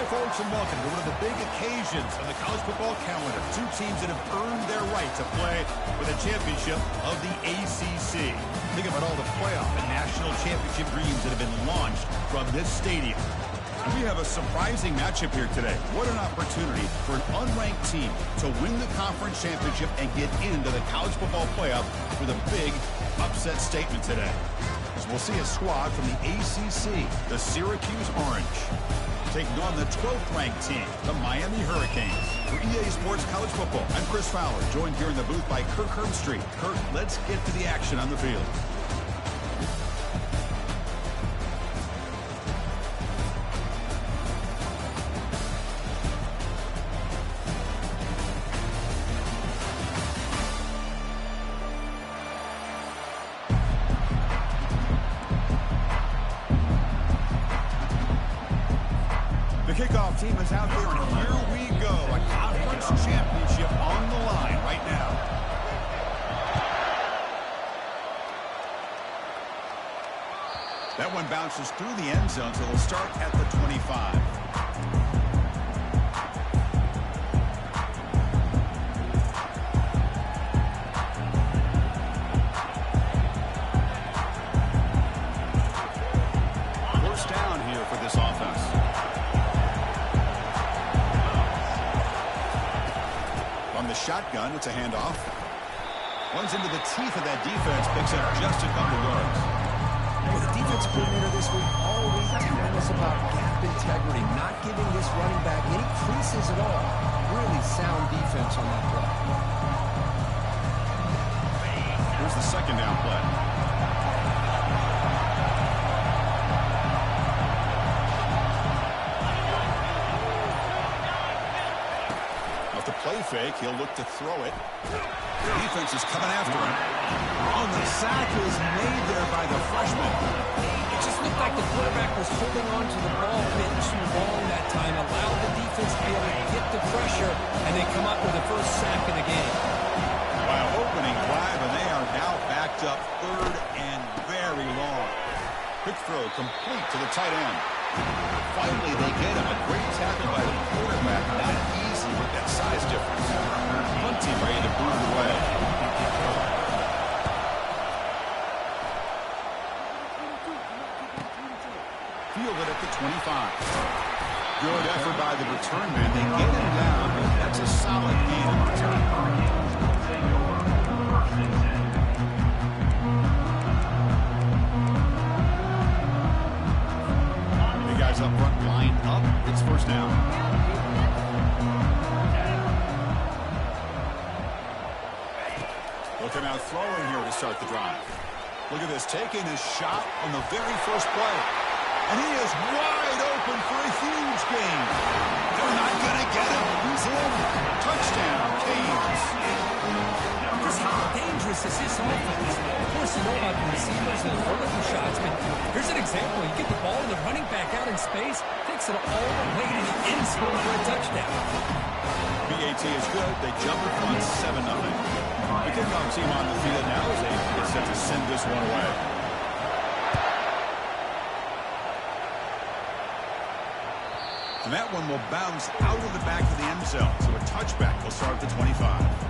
Hi, folks, and welcome to one of the big occasions on the college football calendar. Two teams that have earned their right to play for the championship of the ACC. Think about all the playoff and national championship dreams that have been launched from this stadium. And we have a surprising matchup here today. What an opportunity for an unranked team to win the conference championship and get into the college football playoff with a big upset statement today. As we'll see a squad from the ACC, the Syracuse Orange, taking on the 12th-ranked team, the Miami Hurricanes. For EA Sports College Football, I'm Chris Fowler, joined here in the booth by Kirk Herbstreit. Kirk, let's get to the action on the field. The kickoff team is out there, and here we go. A conference championship on the line right now. That one bounces through the end zone, so they'll start at the 25. First down here for this offense. The shotgun, it's a handoff. Runs into the teeth of that defense, picks up just a couple yards. Well, the defense coordinator this week all week telling us about gap integrity, not giving this running back any creases at all. Really sound defense on that play. Here's the second down play. Play fake, he'll look to throw it. The defense is coming after him. Oh, the sack is made there by the freshman. It just looked like the quarterback was holding on to the ball a bit too long that time, allowed the defense to be able to get the pressure, and they come up with the first sack in the game. Wow, opening drive, and they are now backed up third and very long. Quick throw, complete to the tight end. Finally, they get him. A great tackle by the quarterback. Not easy with that size difference. Punt team ready to move away. Fielded at the 25. Good effort by the return man. They get him down. That's a solid gain in return. Up front, line up, it's first down. Looking out throwing here to start the drive. Look at this, taking his shot on the very first play. And he is wide open for a huge gain. They're not going to get him. He's in. Touchdown, Canes. Just how dangerous is this offense? Of course, you know about the receivers and the vertical shots, but here's an example. You get the ball and the running back out in space, takes it all the way to the end zone for a touchdown. BAT is good. They jump it on 7-0. The kickoff team on the field now as they get set to send this one away. And that one will bounce out of the back of the end zone. So a touchback will start at the 25.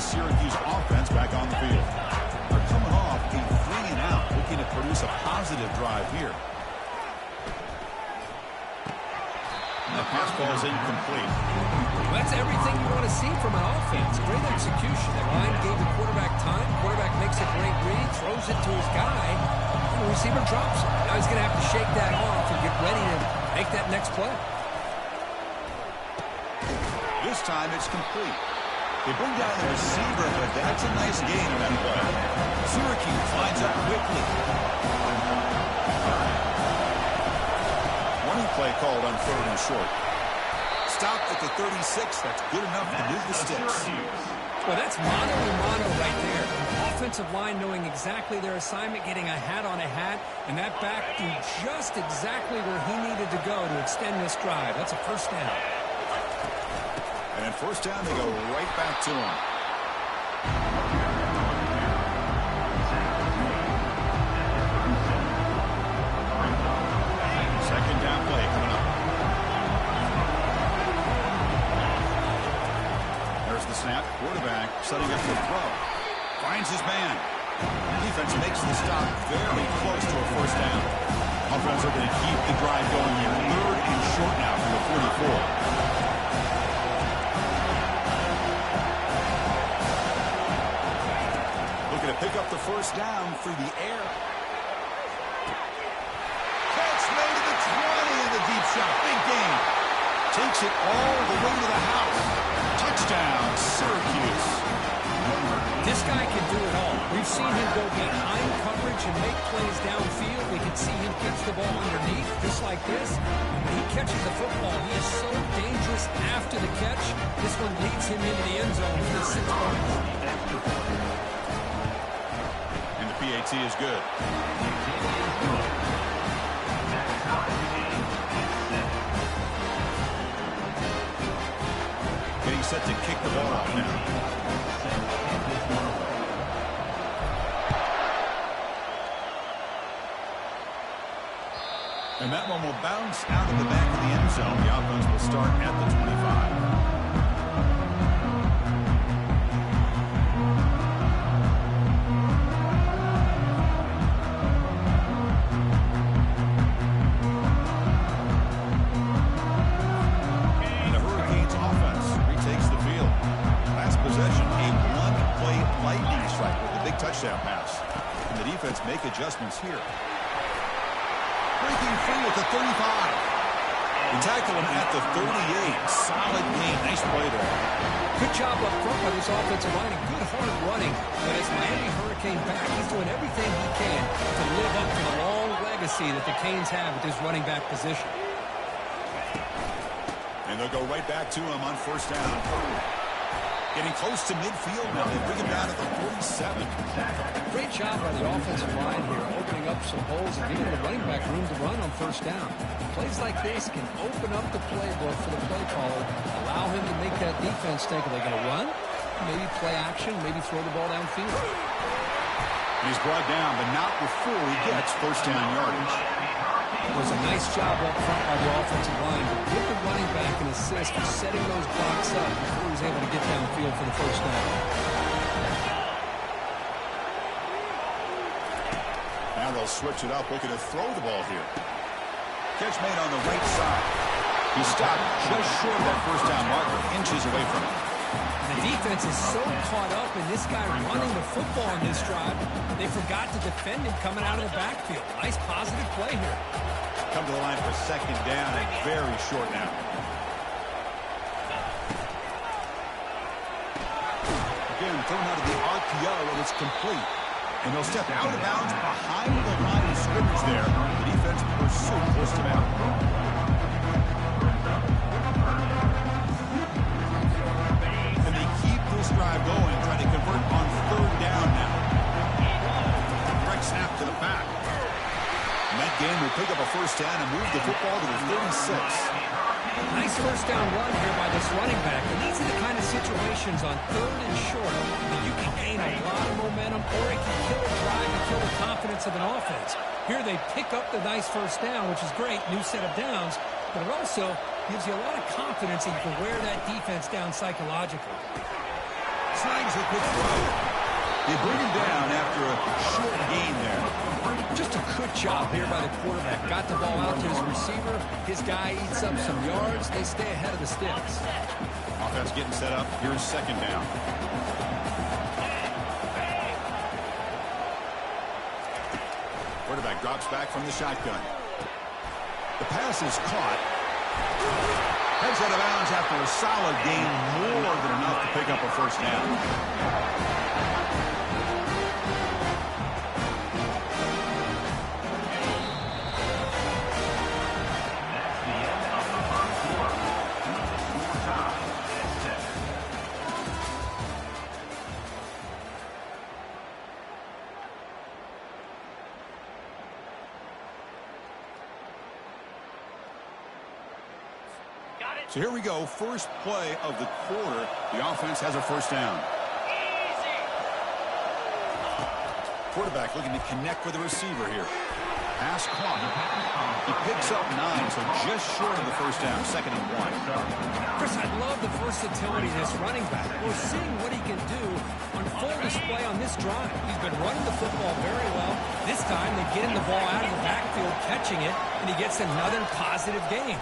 Syracuse offense back on the field. They're coming off a 3-and-out, looking to produce a positive drive here. And the pass ball is incomplete. Well, that's everything you want to see from an offense. Great execution. The line gave the quarterback time. Quarterback makes a great read, throws it to his guy, and the receiver drops it. Now he's going to have to shake that off and get ready to make that next play. This time it's complete. They bring down the receiver, but that's a nice gain on that play. Syracuse lines up quickly. Running play called on 3rd and short. Stopped at the 36. That's good enough to move the sticks. Well, that's mano-a-mano right there. Offensive line knowing exactly their assignment, getting a hat on a hat, and that back threw just exactly where he needed to go to extend this drive. That's a first down. And first down, they go right back to him. Second down play coming up. There's the snap. Quarterback setting up the throw. Finds his man. Defense makes the stop very close to a first down. Offense are going to keep the drive going here. Third and short now from the 44. Looking to pick up the first down through the air. Catch made to the 20 in the deep shot. Big gain. Takes it all the way to the house. Touchdown, Syracuse. This guy can do it all. We've seen him go behind coverage and make plays downfield. We can see him catch the ball underneath, just like this. When he catches the football, he is so dangerous after the catch. This one leads him into the end zone for the 6 points. And the PAT is good. Getting set to kick the ball off now. And that one will bounce out of the back of the end zone. The offense will start at the 25. And the Hurricanes offense retakes the field. Last possession, a one-play lightning strike with a big touchdown pass. And the defense make adjustments here. Breaking free at the 35. We tackle him at the 38. Solid gain. Nice play there. Good job up front by this offensive line and good hard running. But as Miami Hurricane back, he's doing everything he can to live up to the long legacy that the Canes have at this running back position. And they'll go right back to him on first down. Getting close to midfield now. They bring him down at the 47. Great job by the offensive line here, opening up some holes and giving the running back room to run on first down. Plays like this can open up the playbook for the play caller, allow him to make that defense think, are they going to run? Maybe play action, maybe throw the ball downfield. He's brought down, but not before he gets first down yardage. It was a nice job up front by the offensive line to give the running back an assist for setting those blocks up before he was able to get downfield for the first down. Now they'll switch it up, looking to throw the ball here. Catch made on the right side. He stopped just short of that first down marker, inches away from it. The defense is so caught up in this guy running the football in this drive, they forgot to defend him coming out of the backfield. Nice positive play here. Come to the line for second down and very short now. Again, thrown out of the RPO, and it's complete. And they'll step out of bounds behind the line of scrimmage there. The defense pursued close to out. And they keep this drive going, trying to convert on third down now. Direct snap to the back. And that game will pick up a first down and move the football to the 36. Nice first down run here by this running back. And these are the kind of situations on third and short that you can gain a lot of momentum, or it can kill a drive and kill the confidence of an offense. Here they pick up the nice first down, which is great, new set of downs, but it also gives you a lot of confidence that you can wear that defense down psychologically. Slides a quick throw. They bring him down after a short gain there. Just a good job here by the quarterback. Got the ball out to his receiver. His guy eats up some yards. They stay ahead of the sticks. Offense getting set up. Here's second down. Quarterback drops back from the shotgun. The pass is caught. Heads out of bounds after a solid gain, more than enough to pick up a first down. So here we go, first play of the quarter. The offense has a first down. Quarterback looking to connect with the receiver here. Pass clock. He picks up 9, so just short of the first down, 2nd and 1. Chris, I love the versatility of this running back. We're seeing what he can do on full display on this drive. He's been running the football very well. This time, they get him the ball out of the backfield, catching it, and he gets another positive gain.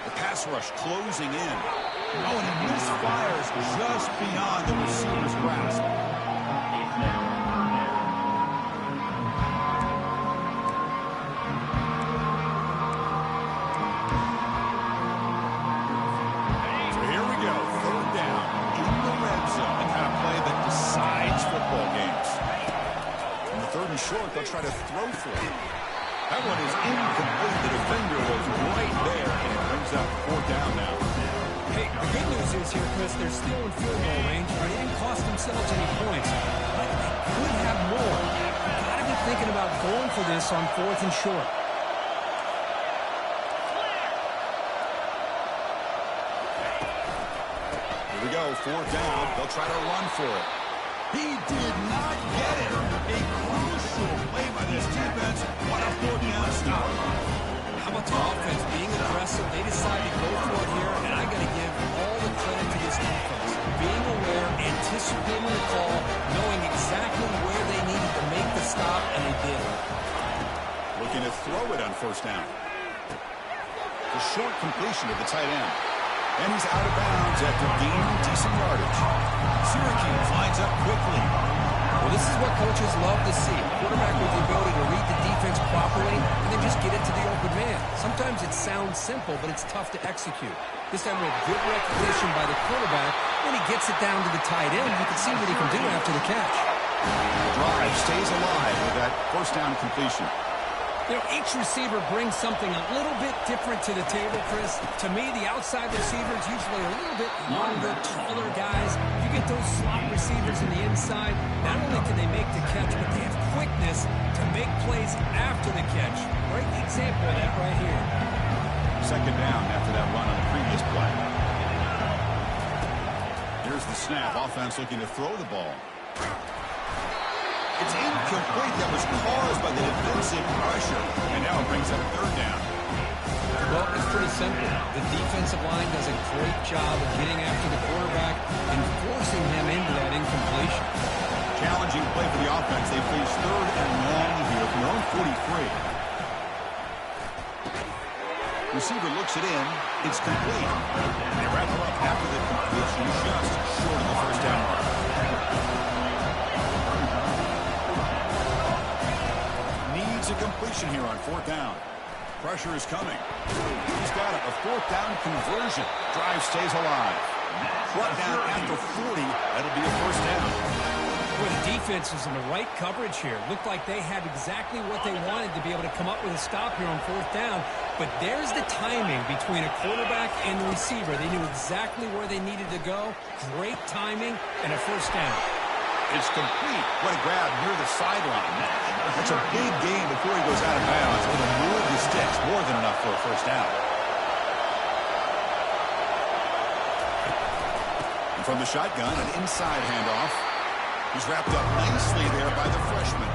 The pass rush closing in. Oh, and he misfires just beyond the receiver's grasp. So here we go, 3rd down in the red zone. The kind of play that decides football games. On the 3rd and short, they'll try to throw for it. That one is incomplete. The defender was right there, and it brings up 4th down now. Hey, the good news is here, Chris, they're still in field goal range. They didn't cost themselves any points, but they could have more. Got to be thinking about going for this on 4th and short. Here we go, 4th down. They'll try to run for it. He did not get it. A crucial play by this defense. What a 4th down stop. How about the offense being aggressive? They decide to go for it here, and I got to give all the credit to this defense. Being aware, anticipating the call, knowing exactly where they needed to make the stop, and they did. Looking to throw it on 1st down. The short completion of the tight end. And he's out of bounds after gaining decent yardage. Syracuse lines up quickly. Well, this is what coaches love to see. Quarterback with the ability to read the defense properly and then just get it to the open man. Sometimes it sounds simple, but it's tough to execute. This time with good recognition by the quarterback, when he gets it down to the tight end, you can see what he can do after the catch. The drive stays alive with that 1st down completion. You know, each receiver brings something a little bit different to the table, Chris. To me, the outside receivers usually are a little bit longer, taller guys. You get those slot receivers in the inside. Not only can they make the catch, but they have quickness to make plays after the catch. Great example of that right here. 2nd down after that run on the previous play. Here's the snap. Offense looking to throw the ball. It's incomplete. That was caused by the defensive pressure. And now it brings up 3rd down. Well, it's pretty simple. The defensive line does a great job of getting after the quarterback and forcing him into that incompletion. Challenging play for the offense. They face 3rd and long here from their own 43. Receiver looks it in. It's complete. They wrap it up after the completion, just short of the 1st down mark. A completion here on 4th down. Pressure is coming. He's got a 4th down conversion. Drive stays alive. Brought down after 40. That'll be a 1st down. Well, the defense is in the right coverage here. Looked like they had exactly what they wanted to be able to come up with a stop here on 4th down. But there's the timing between a quarterback and the receiver. They knew exactly where they needed to go. Great timing and a 1st down. It's complete. What a grab near the sideline. That's a big gain before he goes out of bounds. It'll move the sticks. More than enough for a 1st down. And from the shotgun, an inside handoff. He's wrapped up nicely there by the freshman.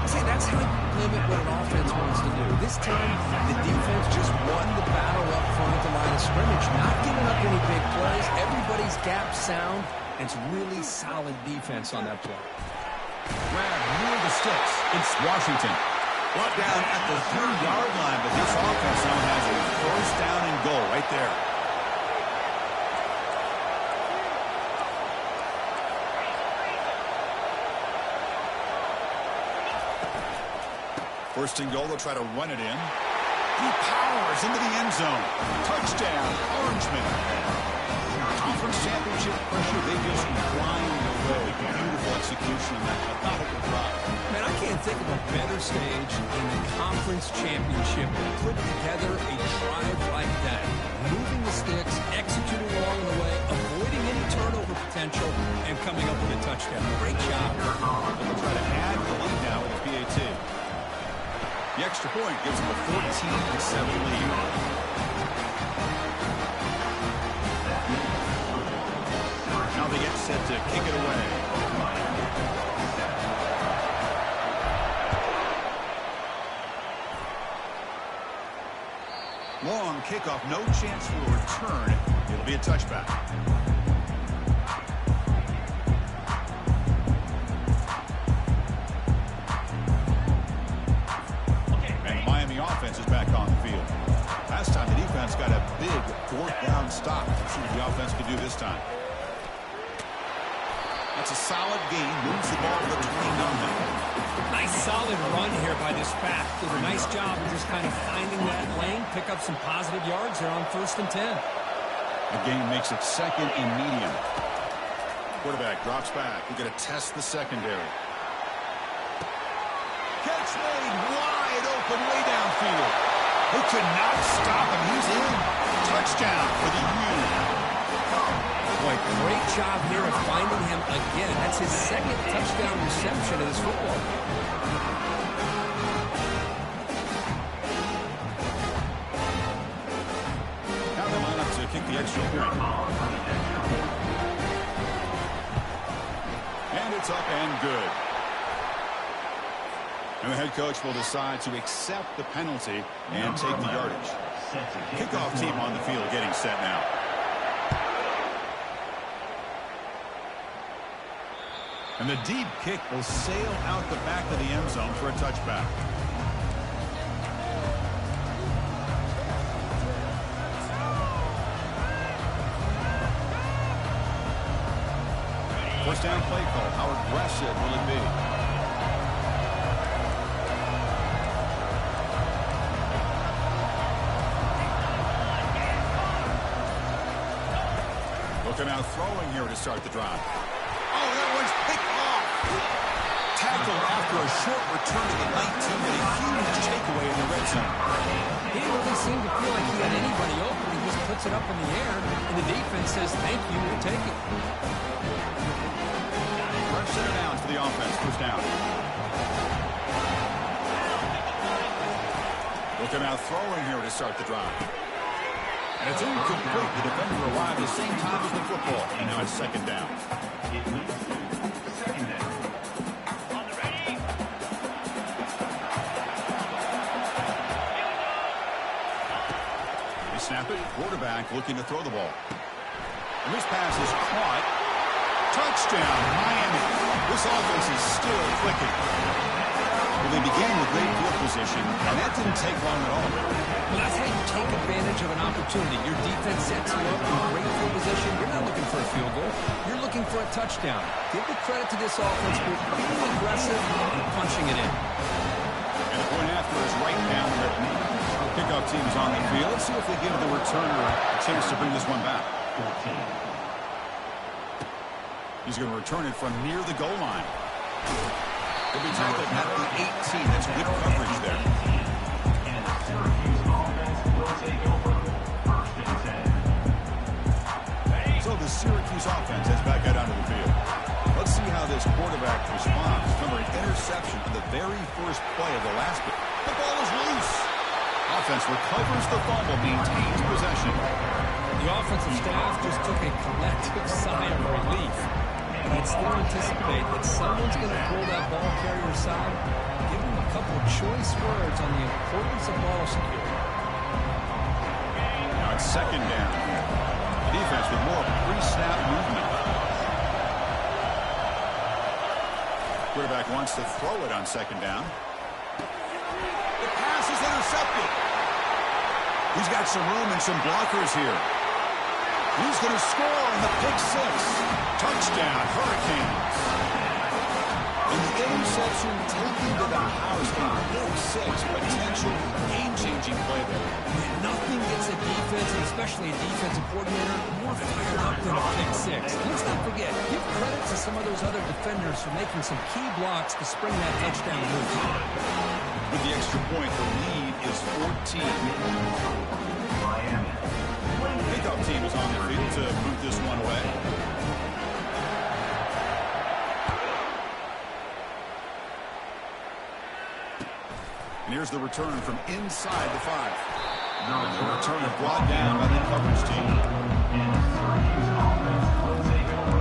See, that's how you limit what an offense wants to do. This time, the defense just won the battle up front at the line of scrimmage. Not giving up any big plays. Everybody's gap sound. And it's really solid defense on that play. Grab near the sticks. It's Washington. Brought down at the 3-yard line, but this offense now has a 1st down and goal right there. First and goal, they'll try to run it in. He powers into the end zone. Touchdown, Orangemen. Conference championship pressure, they just grind away. Beautiful execution on that methodical drive. Man, I can't think of a better stage in the conference championship to put together a drive like that. Moving the sticks, executing along the way, avoiding any turnover potential, and coming up with a touchdown. Great job. They'll try to add the lead now with the PAT. The extra point gives them a 14-7 lead. set to kick it away. Long kickoff, no chance for a return. It'll be a touchback. And the Miami offense is back on the field. Last time the defense got a big fourth down stop. Let's see what the offense can do this time. That's a solid gain. Moves the ball to the 20 now. Nice solid run here by this back. Did a nice job of just kind of finding that lane, pick up some positive yards there on 1st and 10. The game makes it 2nd and medium. Quarterback drops back. We're going to test the secondary. Catch made wide open way downfield. Who could not stop him? He's in. Touchdown for the U. Boy, great job here of finding him again. That's his 2nd touchdown reception of this football. Now they line up to kick the extra point. And it's up and good. And the head coach will decide to accept the penalty and take the yardage. Kickoff team on the field getting set now. And the deep kick will sail out the back of the end zone for a touchback. First down play call. How aggressive will it be? Looking out throwing here to start the drive. Oh, that one's picked off. Tackled after a short return to the 19 and a huge takeaway in the red zone. He didn't really seem to feel like he had anybody open. He just puts it up in the air, and the defense says, thank you, we'll take it. Fresh center down for the offense. First down. Looking out throwing here to start the drive. And it's incomplete. The defender arrived at the same time as the football. And now it's 2nd down. They snap it. Quarterback looking to throw the ball. And this pass is caught. Touchdown, Miami. This offense is still clicking. Well, they began with great field position, and that didn't take long at all. Well, that's how you take advantage of an opportunity. Your defense sets you up in great field position. You're not looking for a field goal. You're looking for a touchdown. Give the credit to this offense for being aggressive and punching it in. And the point after is right down the kickoff team is on the field. Let's see if they give the returner a chance to bring this one back. He's going to return it from near the goal line. He'll be tackled at the 18. That's good coverage there. And the Syracuse offense will take over 1st and 10. So the Syracuse offense heads back out onto the field. Let's see how this quarterback responds. Remember, an interception on the very first play of the last bit. The ball is loose. Offense recovers the fumble, maintains possession. The offensive staff just took a collective sigh of relief. But I'd still anticipate that someone's going to pull that ball carrier aside, give him a couple of choice words on the importance of ball security. Now it's 2nd down. The defense with more pre-snap movement. Quarterback wants to throw it on 2nd down. The pass is intercepted. He's got some room and some blockers here. He's going to score on the pick 6. Touchdown, Hurricanes. And the interception taken to the house. A pick 6 potential game-changing play there. And nothing gets a defense, and especially a defensive coordinator, more fired up than a pick 6. And let's not forget, give credit to some of those other defenders for making some key blocks to spring that touchdown move. With the extra point, the lead is 14. Miami. Kickoff team is on the field to move this one away. And here's the return from inside the 5. The return is brought down by the coverage team. And Syracuse offense will take over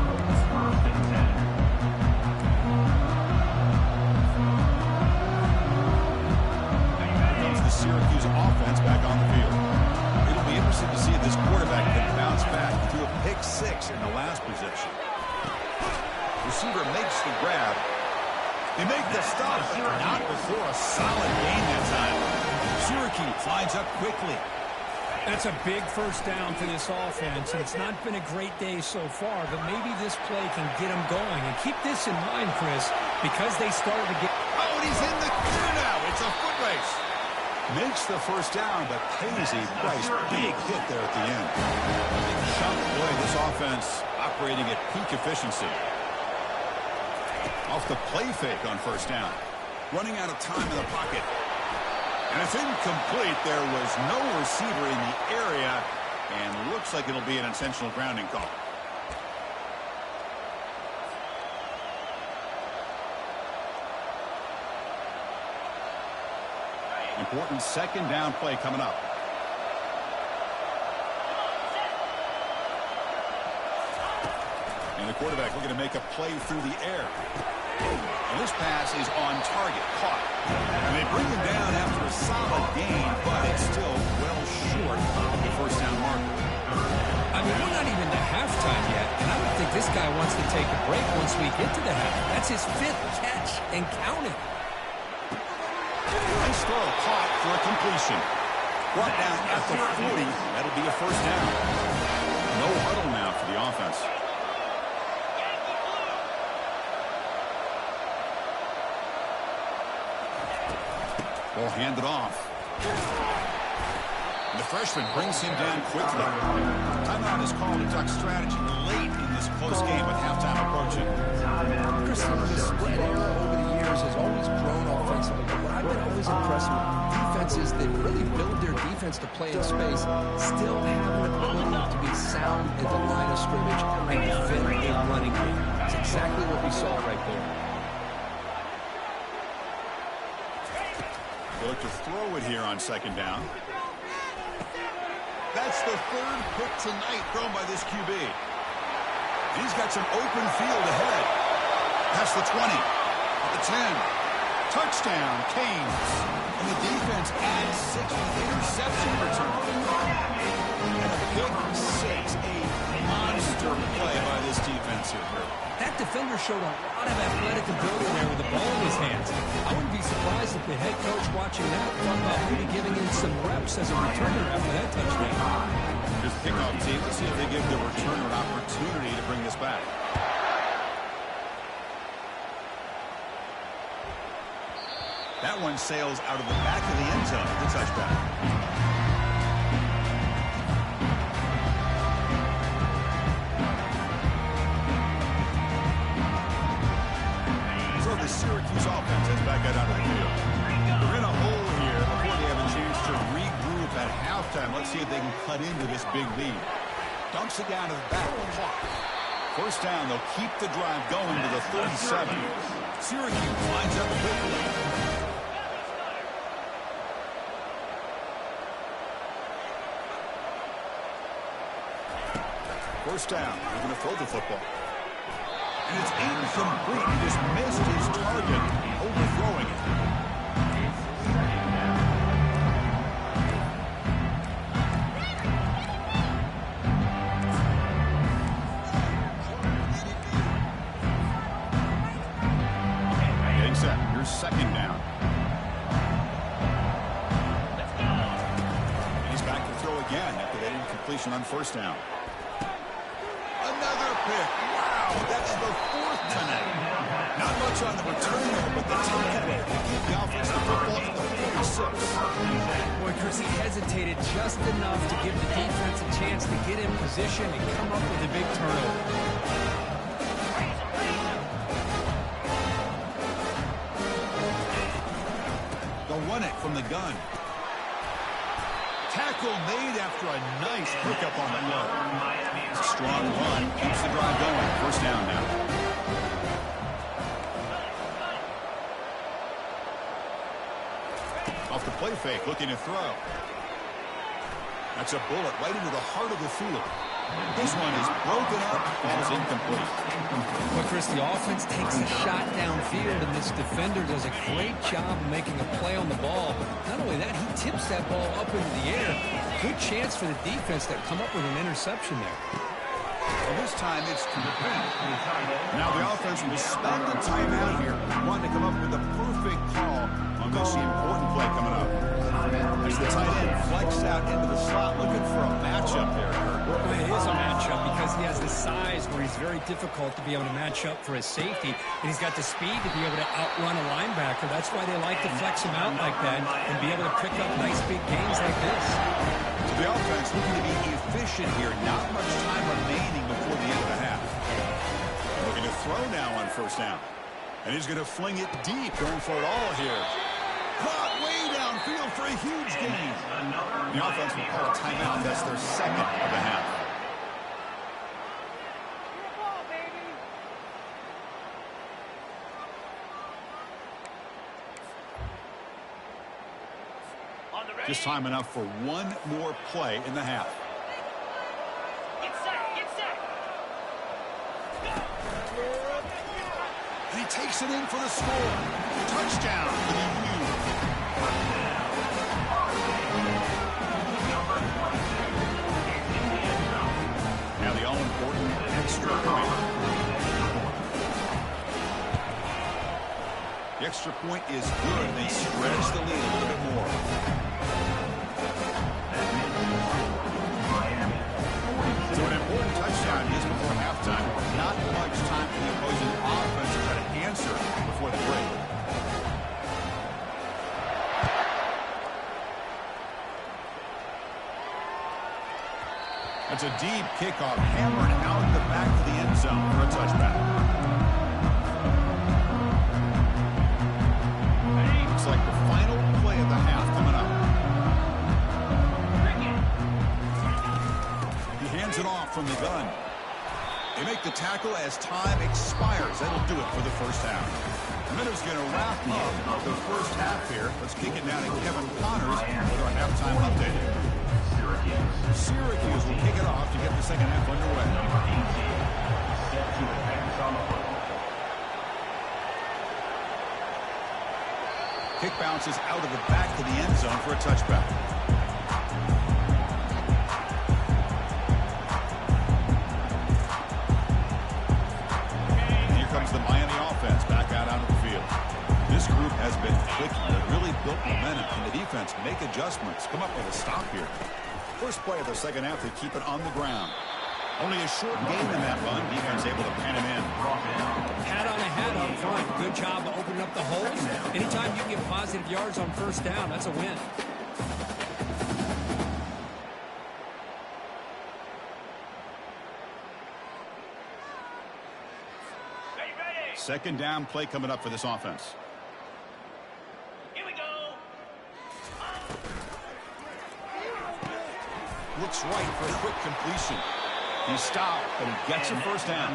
Receiver makes the grab. They make the stop, but not before a solid gain that time. Syracuse lines up quickly. That's a big first down for this offense, and it's not been a great day so far, but maybe this play can get them going. And keep this in mind, Chris, because they started to get... Oh, and he's in the clear now. It's a foot race. Makes the first down, but pays a price. Big hit there at the end. Chunk play, this offense operating at peak efficiency. Off the play fake on first down. Running out of time in the pocket. And it's incomplete. There was no receiver in the area, and looks like it'll be an intentional grounding call. Important second down play coming up. And the quarterback looking to make a play through the air. And this pass is on target, caught. And they bring him down after a solid gain, but it's still well short of the first down marker. I mean, we're not even to halftime yet, and I don't think this guy wants to take a break once we get to the half. That's his 5th catch and counting. Nice throw, caught for a completion. Brought down at the 40. That'll be a first down. No huddle now for the offense. Ball handed off. And the freshman brings him down quickly. Timeout is called to duck strategy late in this close game with halftime approaching. Chris, the spread era over the years has always grown offensively, but what I've been always impressed with defenses that really build their defense to play in space still have an ability to be sound at the line of scrimmage and defend a running game. That's exactly what we saw right there. They look to throw it here on second down. That's the 3rd pick tonight thrown by this QB. He's got some open field ahead. Past the 20, at the 10. Touchdown, Canes. And the defense adds 6 with the interception return. And a pick 6, a monster play by this defense here. That defender showed a lot of athletic ability there with the ball in his hands. I wouldn't be surprised if the head coach watching that thought about maybe giving him some reps as a returner after that touchdown. Here's the kickoff team. Let's see if they give the returner an opportunity to bring this back. That one sails out of the back of the end zone for the touchback. The Syracuse offense is back out onto the field. They're in a hole here before they have a chance to regroup at halftime. Let's see if they can cut into this big lead. Dumps it down to the back of the clock. First down, they'll keep the drive going to the 37. Syracuse lines up quickly. First down, they're going to throw the football. And it's incomplete. He just missed his target, overthrowing it. Getting set. Here's second down. And he's back to throw again after that incompletion on first down. Another pick. That's the 4th tonight. Not much on the return there, but the takeaway to keep the offense the football in the 46. Boy, Chris, he hesitated just enough to give the defense a chance to get in position and come up with a big turnover. They'll run it from the gun. Tackle made after a nice pickup on the play. Strong run. Keeps the drive going. First down now. Off the play fake. Looking to throw. That's a bullet right into the heart of the field. This one is broken up. Falls incomplete. Well, Chris, the offense takes a shot downfield, and this defender does a great job of making a play on the ball. Not only that, he tips that ball up into the air. Good chance for the defense to come up with an interception there. Well, this time it's complete. Now the offense will spend the timeout here, wanting to come up with a perfect call on this important play coming up. As the tight end flex out into the slot, looking for a matchup there, Kurt. Well, it is a matchup because he has the size where he's very difficult to be able to match up for his safety, and he's got the speed to be able to outrun a linebacker. That's why they like to flex him out like that and be able to pick up nice big gains like this. So the offense looking to be efficient here. Not much time remaining before the end of the half. Looking to throw now on first down. And he's going to fling it deep, going for it all here. Caught way downfield for a huge gain. The offense will call a timeout. That's their second of the half. Just time enough for one more play in the half. Get set. And he takes it in for the score. Touchdown for the U. Now the all-important extra point. The extra point is good. They stretch the lead a little bit more. So an important touchdown is before halftime. Not much time for the opposing offense to try to answer before the break. That's a deep kickoff, hammered out the back of the end zone for a touchback. Looks like the final play of the half coming up. He hands it off from the gun. They make the tackle as time expires. That'll do it for the first half. The minute's going to wrap up the first half here. Let's kick it down to Kevin Connors with our halftime update. Syracuse will kick it off to get the second half underway. Kick bounces out of the back of the end zone for a touchback. And here comes the Miami offense back out onto the field. This group has been clicking. They've really built momentum. Can the defense make adjustments? Come up with a stop here. First play of the second half, they keep it on the ground. Only a short game in that run. Defense able to pan him in. Hat on a hat up front. Good job of opening up the holes. Anytime you can get positive yards on first down, that's a win. Second down play coming up for this offense. Looks right for a quick completion. He stopped, but he gets a first down.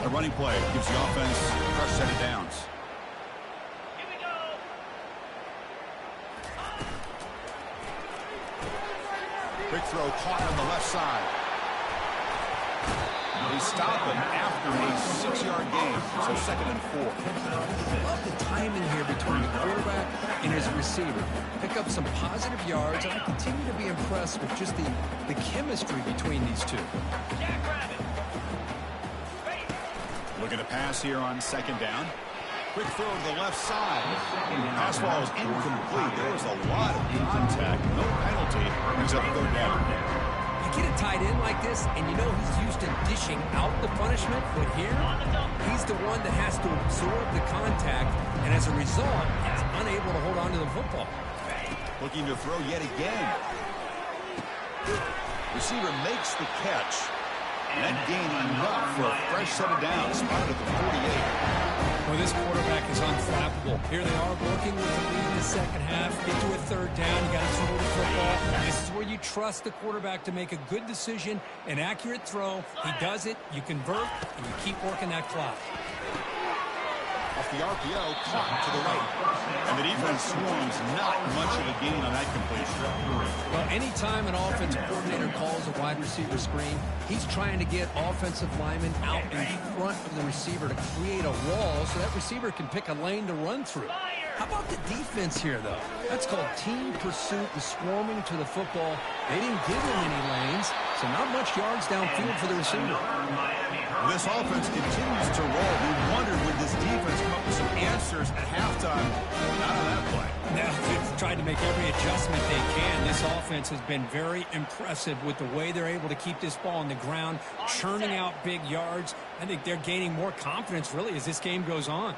A running play gives the offense a fresh set of downs. Quick throw caught on the left side. They stop him after a 6-yard gain, so 2nd and 4. I love the timing here between the quarterback and his receiver. Pick up some positive yards, and I continue to be impressed with just the chemistry between these two. Looking to pass here on 2nd down. Quick throw to the left side. Pass ball is incomplete. There was a lot of contact. No penalty. Brings up 3rd down. You get a tight end like this, and you know he's used to dishing out the punishment, but here, he's the one that has to absorb the contact, and as a result, he's unable to hold on to the football. Looking to throw yet again. Receiver makes the catch. And that gain enough for a fresh set of downs, spotted at the 48. Well, this quarterback is unflappable. Here they are working with the lead in the second half. Get to a 3rd down. You got to throw the football. This is where you trust the quarterback to make a good decision, an accurate throw. He does it, you convert, and you keep working that clock. Off the RPO, caught to the right. And the defense swarms, not much of a gain on that completion. Well, anytime an offensive coordinator calls a wide receiver screen, he's trying to get offensive linemen out in front of the receiver to create a wall so that receiver can pick a lane to run through. How about the defense here, though? That's called team pursuit and swarming to the football. They didn't give him any lanes, so not much yards downfield for the receiver. This offense continues to roll. We wondered, would this defense come up with some answers at halftime? Not on that play. Now they've tried to make every adjustment they can. This offense has been very impressive with the way they're able to keep this ball on the ground, churning out big yards. I think they're gaining more confidence, really, as this game goes on.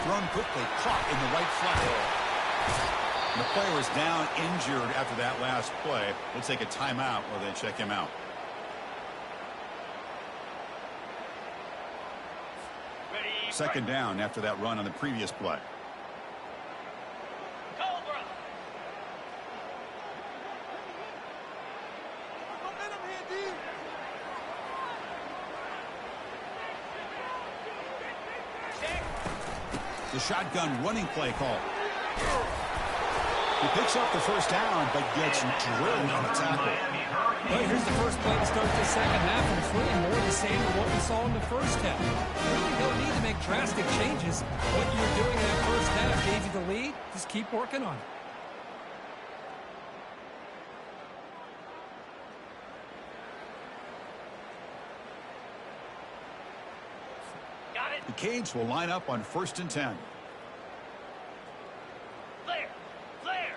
Thrown quickly, caught in the right flat. The player is down injured after that last play. We'll take a timeout while they check him out. Second down after that run on the previous play. The shotgun running play call. He picks up the first down, but gets drilled on the tackle. Well, here's the first play to start the second half, and it's really more the same as what we saw in the first half. You really don't need to make drastic changes. What you were doing in that first half gave you the lead. Just keep working on it. The Canes will line up on 1st and 10. Clear. Clear.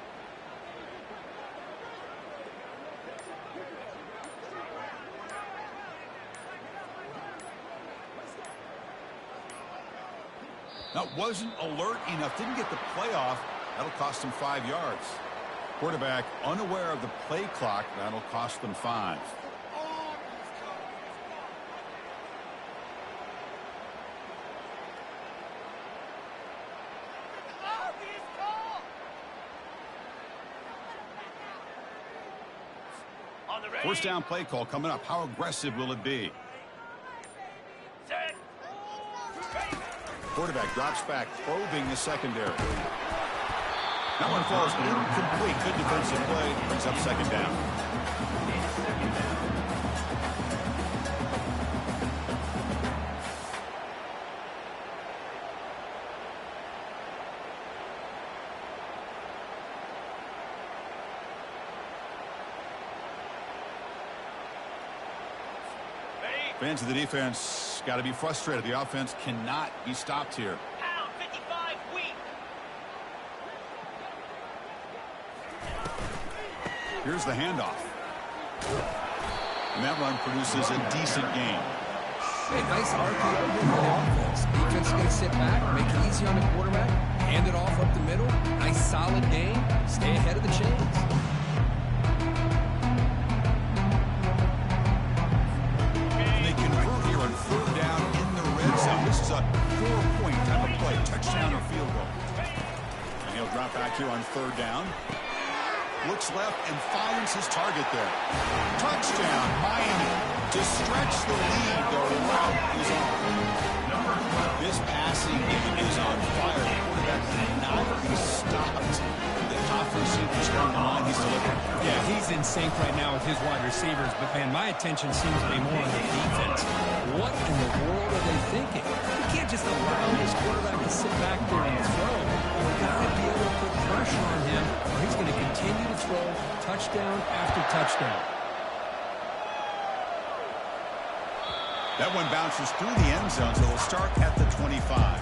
Now, wasn't alert enough. Didn't get the play off. That'll cost him 5 yards. Quarterback unaware of the play clock. That'll cost them 5. First down play call coming up. How aggressive will it be? Set. Quarterback drops back, probing the secondary. That one falls incomplete. Good defensive play. Brings up second down. Fans of the defense got to be frustrated. The offense cannot be stopped here. Pound 55 weak. Here's the handoff. And that run produces a decent gain. Hey, nice RPO for the offense. Defense is going to sit back, make it easy on the quarterback, hand it off up the middle. Nice solid gain. Stay ahead of the chains. Third down in the red zone. This is a 4-point type of play, touchdown or field goal. And he'll drop back here on 3rd down. Looks left and finds his target there. Touchdown, Miami. To stretch the lead, the route is on. This passing game is on fire. The quarterback cannot be stopped. The top receivers on the line. He's delivering. Yeah, he's in sync right now with his wide receivers, but, man, my attention seems to be more on the defense. What in the world are they thinking? You can't just allow this quarterback to sit back there and throw. You've got to be able to put pressure on him, or he's going to continue to throw touchdown after touchdown. That one bounces through the end zone, so it'll start at the 25.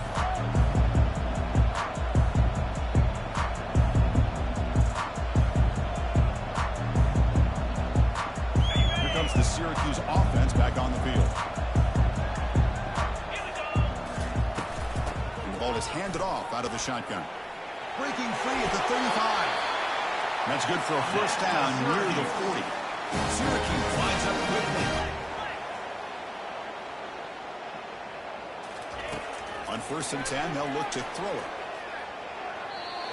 Here comes the Syracuse offense back on the field. And the ball is handed off out of the shotgun. Breaking free at the 35. That's good for a first down near the 40. Syracuse lines up quickly. On 1st and 10, they'll look to throw it.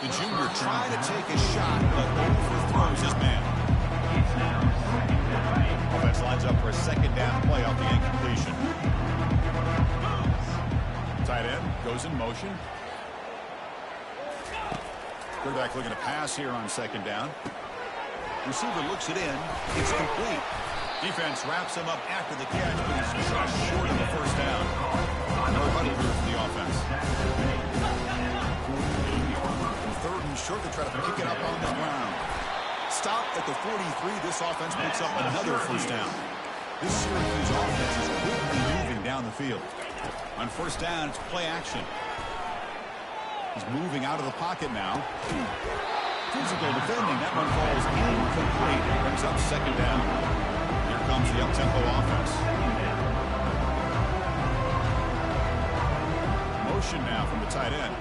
The junior trying to take a shot, but overthrows his man. Offense lines up for a second down play off the incompletion. Tight end goes in motion. Quarterback looking to pass here on 2nd down. Receiver looks it in. It's complete. Defense wraps him up after the catch, but he's just short of the first down. No huddle here for the offense. Third and short, they try to pick it up on the ground. Stop at the 43. This offense picks up another first down. This Syracuse offense is quickly moving down the field. On first down, it's play action. He's moving out of the pocket now. Physical defending. That one falls incomplete. Brings up second down. Here comes the up-tempo offense. Motion now from the tight end.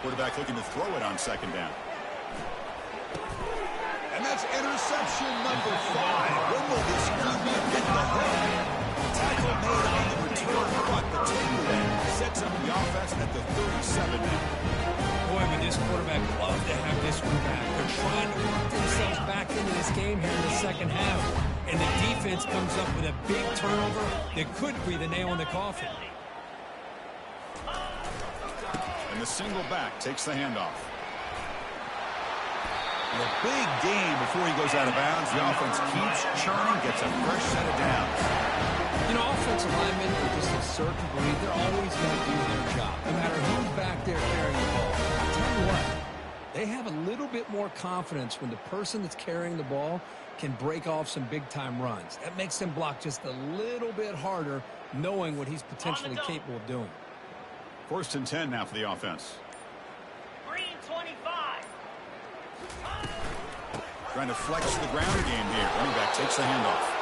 Quarterback looking to throw it on second down. And that's interception number 5. When will this QB get the hook? Tackle made on the return, but the takeaway sets up the offense at the 37 now. Boy, would this quarterback love to have this one back. They're trying to work themselves back into this game here in the second half. And the defense comes up with a big turnover that could be the nail in the coffin. And the single back takes the handoff. And a big game before he goes out of bounds. The offense keeps churning, gets a fresh set of downs. You know, offensive linemen are just a certain breed. They're always going to do their job, no matter who's back there carrying the ball. I'll tell you what, they have a little bit more confidence when the person that's carrying the ball can break off some big-time runs. That makes them block just a little bit harder, knowing what he's potentially capable of doing. First and 10 now for the offense. Green 25. Trying to flex the ground game here. Running back takes the handoff.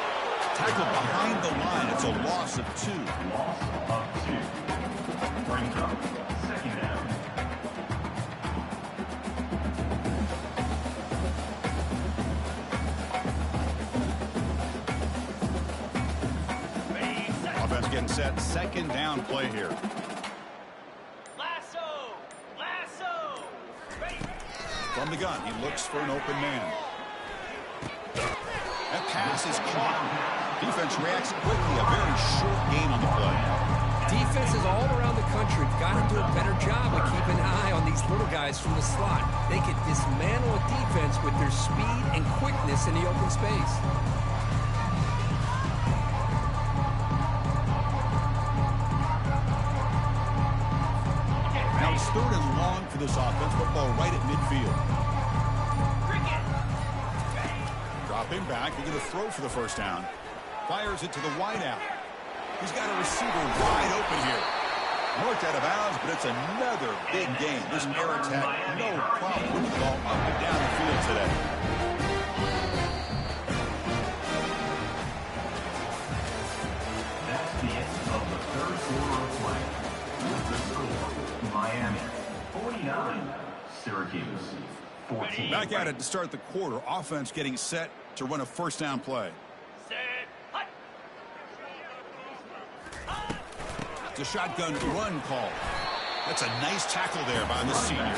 Tackled behind the line. It's a loss of 2. Loss of 2. Brings up second down. Offense getting set. Second down play here. Lasso. Lasso. Ready. From the gun, he looks for an open man. That pass is caught. Defense reacts quickly. A very short game on the play. Defenses all around the country have got to do a better job of keeping an eye on these little guys from the slot. They can dismantle a defense with their speed and quickness in the open space. Now it's third and long for this offense. Football right at midfield. Cricket. Dropping back. They're going to throw for the first down. Fires it to the wideout. He's got a receiver wide open here. Marked out of bounds, but it's another big game. This air attack, no problem with the ball up and down the field today. That's the end of the third quarter of play. With the score, Miami 49, Syracuse 14. Back at it to start the quarter. Offense getting set to run a first down play. Set. Hut. It's a shotgun run call. That's a nice tackle there by the senior.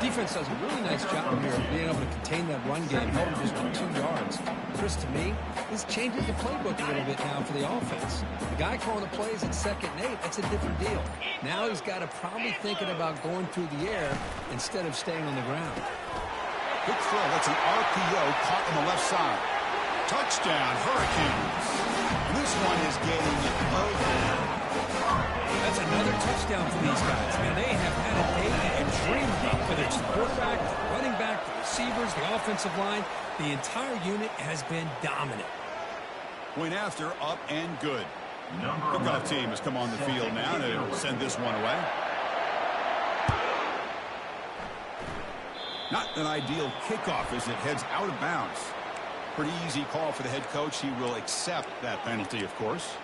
Defense does a really nice job here of being able to contain that run game, held him just to 2 yards. Chris, to me, this changes the playbook a little bit now for the offense. The guy calling the plays at 2nd and 8, that's a different deal. Now he's got to probably thinking about going through the air instead of staying on the ground. Good throw. That's an RPO caught on the left side. Touchdown, Hurricanes. And this one is getting over. That's another touchdown for these guys. Man, they have had a day and dream about, whether it's the quarterback, the running back, the receivers, the offensive line. The entire unit has been dominant. Point after, up and good. Kickoff team has come on the field now to send this one away. Not an ideal kickoff as it heads out of bounds. Pretty easy call for the head coach. He will accept that penalty, of course.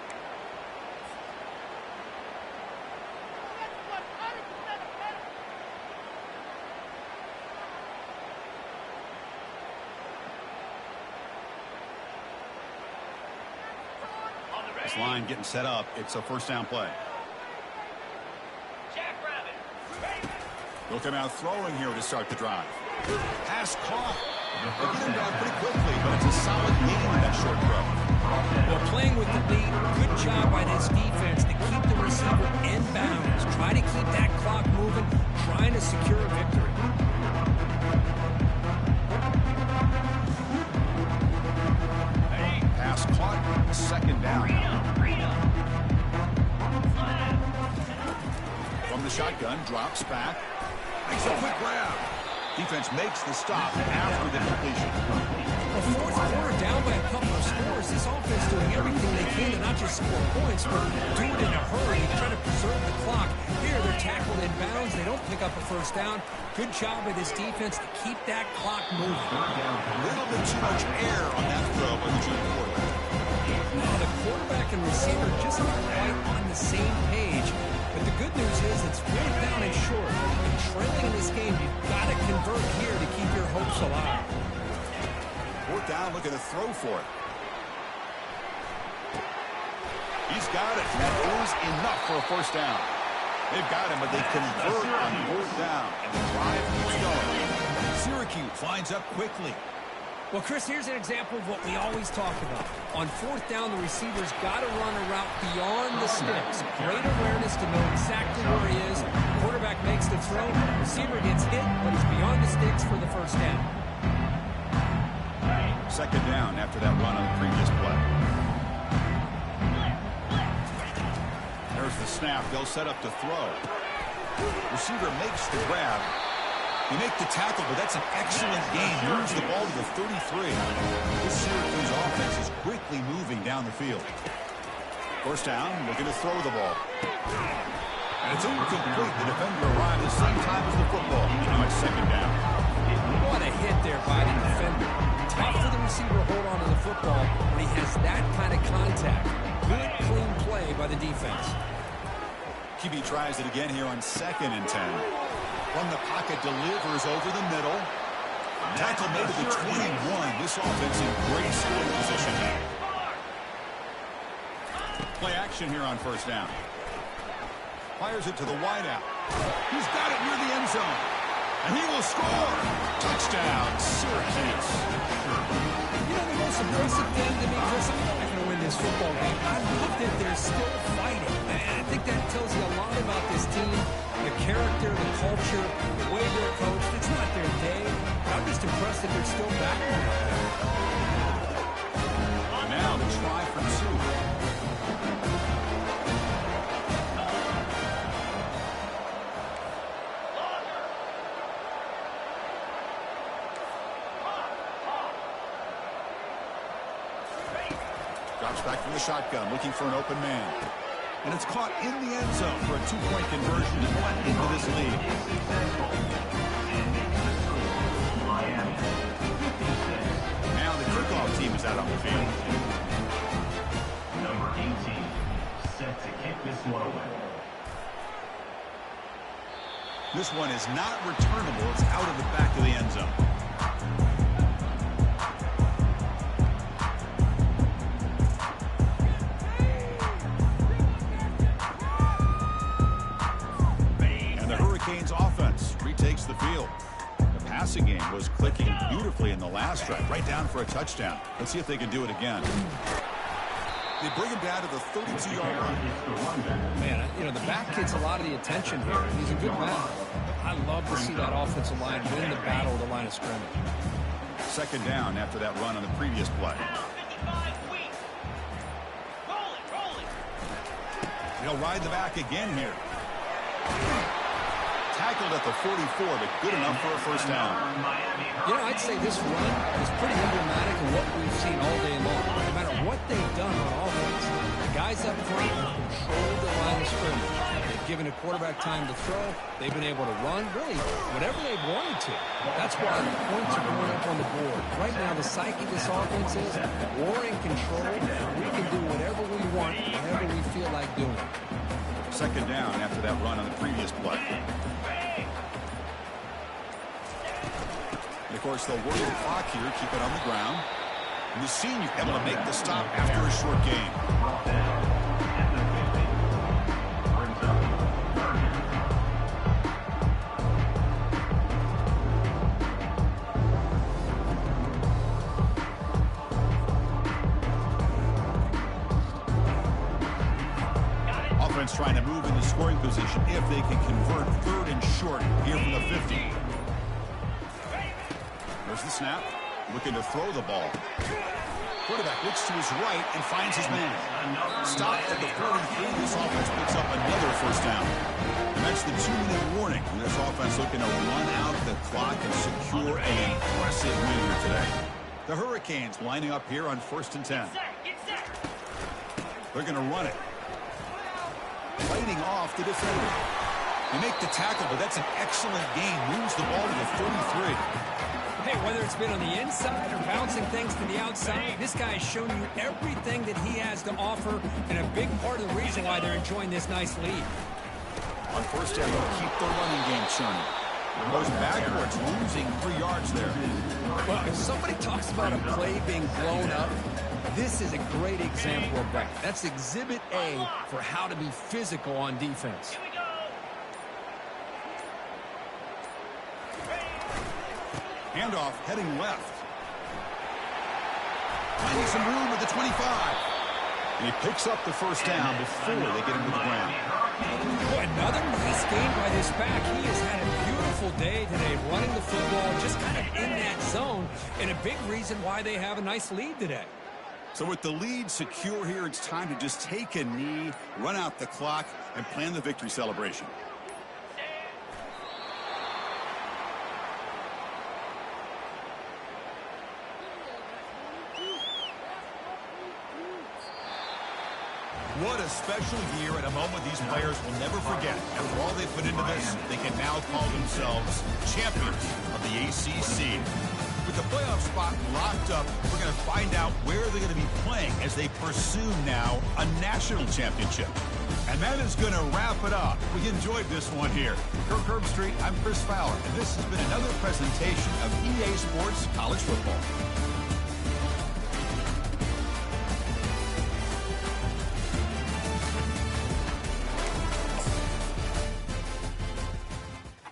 This line getting set up. It's a first down play. Jackrabbit. Ready. They'll come out throwing here to start the drive. Pass caught. They'll get him down pretty quickly, but it's a solid gain in that short throw. Well, playing with the lead, good job by this defense to keep the receiver in bounds. Try to keep that clock moving, trying to secure a victory. From the shotgun, drops back. Makes a quick grab. Defense makes the stop after the completion. A fourth quarter down by a couple of scores. This offense doing everything they can to not just score points, but do it in a hurry, try to preserve the clock. Here, they're tackled in bounds. They don't pick up a first down. Good job by this defense to keep that clock moving. A little bit too much air on that throw by the junior quarterback. Now, the quarterback and receiver just not quite on the same page. But the good news is it's 4th down and short. And trailing in this game, you've got to convert here to keep your hopes alive. 4th down, looking to throw for it. He's got it. That is enough for a first down. They've got him, but they convert on 4th down. And the drive keeps going. Syracuse lines up quickly. Well, Chris, here's an example of what we always talk about. On 4th down, the receiver's got to run a route beyond the sticks. Great awareness to know exactly where he is. Quarterback makes the throw. Receiver gets hit, but he's beyond the sticks for the first down. 2nd down after that run on the previous play. There's the snap. They'll set up to throw. Receiver makes the grab. They make the tackle, but that's an excellent game. Moves the ball to the 33. This Syracuse offense is quickly moving down the field. 1st down, looking to throw the ball. And it's incomplete. The defender arrived at the same time as the football. Now it's 2nd down. What a hit there by the defender. Tough for the receiver to hold on to the football when he has that kind of contact. Good, clean play by the defense. QB tries it again here on 2nd and 10. From the pocket, delivers over the middle. Tackle made at the 21. This offense in great scoring position now. Play action here on 1st down. Fires it to the wideout. He's got it near the end zone. And he will score. Touchdown, Syracuse. You know, the most impressive thing to me, Chris, I'm not going to win this football game. I love that they're still fighting. And I think that tells you a lot about this team. The character, the culture, the way they're coached. It's not their day. I'm just impressed that they're still battling out there. Now the try for 2. Drops back from the shotgun, looking for an open man. And it's caught in the end zone for a 2-point conversion and one into this lead. Now the kickoff team is out on the field. Number 18, set to kick this one away. This one is not returnable. It's out of the back of the end zone. Offense retakes the field. The passing game was clicking beautifully in the last drive, right down for a touchdown. Let's see if they can do it again. They bring him down to the 32-yard line. Man, you know, the back gets a lot of the attention here. He's a good man. I love to see that offensive line win the battle of the line of scrimmage. 2nd down after that run on the previous play. They'll ride the back again here. Tackled at the 44, but good enough for a first down. You know, I'd say this run is pretty emblematic of what we've seen all day long. No matter what they've done on offense, the guys up front have controlled the line of scrimmage. They've given a quarterback time to throw. They've been able to run, really, whatever they've wanted to. That's why the points are going up on the board. Right now, the psyche of this offense is we're in control. We can do whatever we want, whatever we feel like doing. 2nd down after that run on the previous play. And of course, they'll work the clock here, keep it on the ground. And the senior able to make the stop after a short gain. Offense trying to move into scoring position if they can convert 3rd and short here from the 50. There's the snap. Looking to throw the ball. Quarterback looks to his right and finds his man. Stopped at the 43. This offense picks up another first down. And That's the 2-minute warning. And this offense looking to run out the clock and secure an impressive win here today. The Hurricanes lining up here on 1st and 10. They're going to run it. Fighting off the defender. They make the tackle, but that's an excellent gain. Moves the ball to the 33. Hey, whether it's been on the inside or bouncing things to the outside, this guy has shown you everything that he has to offer, and a big part of the reason why they're enjoying this nice lead. On 1st down, they'll keep their running game churning. Goes backwards, losing 3 yards there. Well, if somebody talks about a play being blown up, this is a great example of that. That's exhibit A for how to be physical on defense. Here we go. Handoff heading left. Finding some room at the 25. And he picks up the 1st down before they get him to the ground. Boy, another nice game by this back. He has had a beautiful day today running the football, just kind of in that zone, and a big reason why they have a nice lead today. So with the lead secure here, it's time to just take a knee, run out the clock, and plan the victory celebration. What a special year and a moment these players will never forget. After all they put into this, they can now call themselves champions of the ACC. With the playoff spot locked up, we're going to find out where they're going to be playing as they pursue now a national championship. And that is going to wrap it up. We enjoyed this one here. Kirk Herbstreit, I'm Chris Fowler, and this has been another presentation of EA Sports College Football.